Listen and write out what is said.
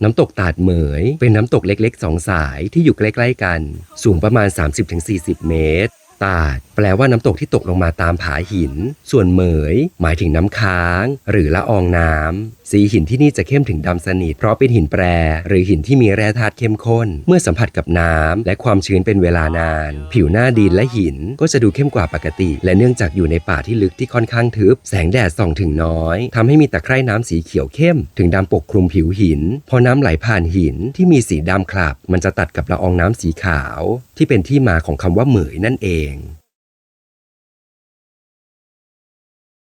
น้ำตกตาดเหมยเป็นน้ำตกเล็กๆ2 สายที่อยู่ใกล้ๆกันสูงประมาณ 30-40 เมตรตาดแปลว่าน้ำตกที่ตกลงมาตามผาหินส่วนเหมยหมายถึงน้ำค้างหรือละอองน้ำสีหินที่นี่จะเข้มถึงดำสนิทเพราะเป็นหินแปรหรือหินที่มีแร่ธาตุเข้มข้นเมื่อสัมผัสกับน้ำและความชื้นเป็นเวลานานผิวหน้าดินและหินก็จะดูเข้มกว่าปกติและเนื่องจากอยู่ในป่าที่ลึกที่ค่อนข้างทึบแสงแดดส่องถึงน้อยทำให้มีตะไคร่น้ำสีเขียวเข้มถึงดำปกคลุมผิวหินพอน้ำไหลผ่านหินที่มีสีดำคลับมันจะตัดกับละอองน้ำสีขาวที่เป็นที่มาของคำว่าเหมยนั่นเอง